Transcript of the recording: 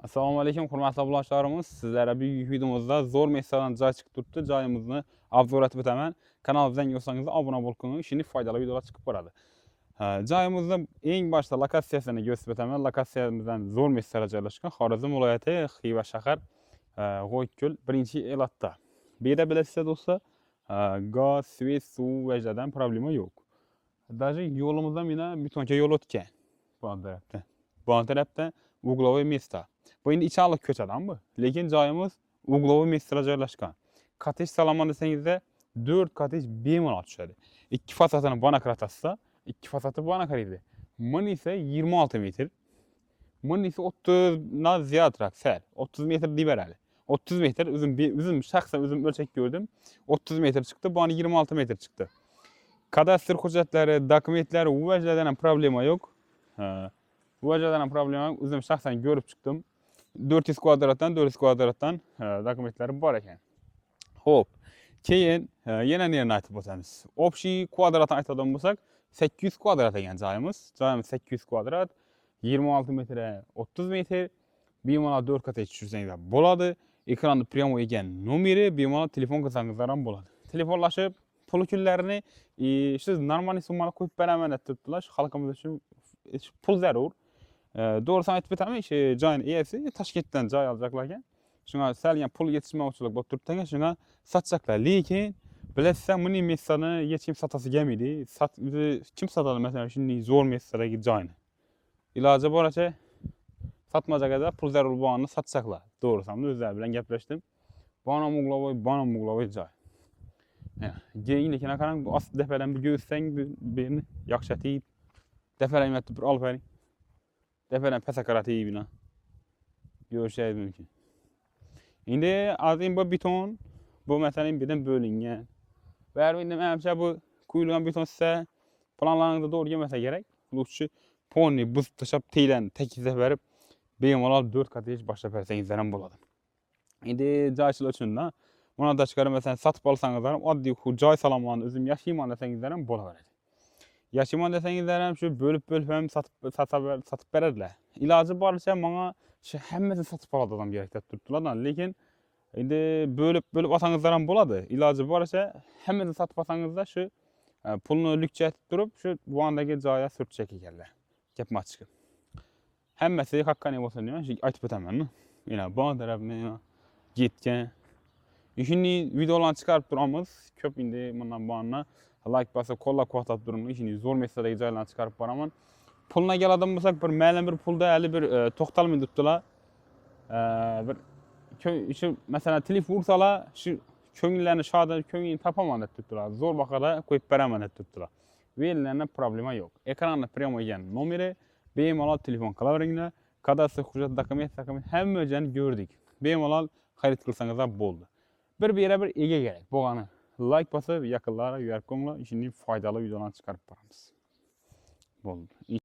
Assalomu alaykum, hurmatli obunachilarimiz. Sizlarga bugungi videomizda zo'r mesajdan joy chiqib turibdi. Joyimizni obzor etib o'taman. Kanalimizga yangi bo'lsangiz obuna bo'lib, shunday foydali videolar chiqib boradi. Joyimizni eng boshda lokatsiyasini ko'rsatib o'taman. Lokatsiyamizdan zo'r mesajlar joylashgan. Xorazm viloyati, Xiva shahar, G'oyko'l, 1-elatda. Bu yerda bilasizlar do'stlar, gaz, svet, suv va jadan problema yo'q. Даже yo'limizdan mana butuncha yo'l o'tgan. Bu tarafda uglovoy место. Bu endi ichalik ko'chadan bu. Lekin joyimiz uglovoy месtoda joylashgan. Kotej salaman desangizda 4 kotej bemalol tushadi. Ikki fasadini bana kiratasizda, ikki fasadi bana kiradi. Min esa 26 metr. Min esa 30 dan ziyodroq, sal 30 metr deb beradi. 30 metr o'zim shaxsan o'zim o'lchab ko'rdim. 30 metr chiqdi, bu 26 metr chiqdi. Kadastr hujjatlari, dokumentlari u vajlardan ham problema yo'q. Bu vajlardan ham problema yo'q. O'zim shaxsan ko'rib chiqdim. 400 kvadratdan dokumentlari bor ekan. Xo'p. Keyin yana nerini aytib o'tamiz. Общий kvadratni aytadigan bo'lsak, 800 kvadrat ekan joyimiz. Joyimiz 800 kvadrat, 26 metr, 30 metr. Bemalol 4 kotej tushirsangiz bo'ladi. Ekranda pryamo ekan nomeri, bemalol telefon qilsangizlar ham bo'ladi. Telefonlashib, pul kunlarini siz normal summani qo'yib beraman deb turibdilar. Shu xalqimiz uchun pul zarur. Doğrusunu aytib o'taman, joyning egasi Toshkentdan joy olacaklar ekan. Shunga salgan pul yetishmovchilik bo'lib turibdi ekan, shunga sotacaklar. Lekin bilasizlar, buni messani hech kim sotasi kelmaydi. Kim sotadi masalan shunday zo'r messadagi joyni? Iloji boricha sotmajagada pul zarur bo'lganini sotacaklar. Doğrusini o'zlari bilan gaplashdim. Bonam joy. Lekin qarang, bu ost defadan bir ko'rsang, beni yaxshatib defadan bir olib bering. Defadan pasakaratib bina. Görüşeceğiz mümkün. Şimdi azim bu beton, bu mesela birden bölüngen. Vermeyindim hemşe bu kuyulgan beton size planlarınızda doğru gelmese gerek. Lütfü ponni buz taşıp teylen tekize verip bemalol 4 kotej başlap bersengizler boladı. Şimdi joychilar uchun da buna da chiqarib mesela satib olsangizlar ham oddiy joy salamonini o'zim yashayman desangizlar ham bo'laveradi. Yashayman desangizlar ham shu bo'lib ham satib beradilar. İlacı boricha menga shu hammasini satib oladi odam kerak deb turibdilar. Lekin endi bo'lib olsangizlar ham bo'ladi. Iloji boricha hammasini satib olsangizlar shu pulni lükchatib turib, shu buandagi joyga surtchak ekanlar. Gapma chiqib. Hammasi haqqani bo'lsa nima, shu aytib o'taman. Mana bu tarafni ketgan. Shunday videolarni chiqarib turamiz. Ko'p endi bundan buanna like bosib, qo'llab-quvvatlab turing. Shunday zo'r messadagi joylarni chiqarib boraman. Puluna geladigan bo'lsak, bir ma'lum bir pulda hali bir to'xtalmay turibdilar. Bir shu masalan telefon ursalar, shu ko'ngillarni shoda, ko'ngilni topaman deb turibdilar. Zo'r bahada qo'yib beraman deb turibdilar. Bu yerlarda problema yo'q. Ekranda prямо ekan nomeri, bemalol telefon qilaveringlar. Kadastr hujjat, dokument hamma joyni ko'rdik. Bemalol xarid qilsangizlar bo'ldi. Bir yere bir ega kerak. Bo'lgani like bosib, yaqinlarga yo'rib qo'yinglar. Shunday foydali videolarni chiqarib boramiz. Bo'ldi.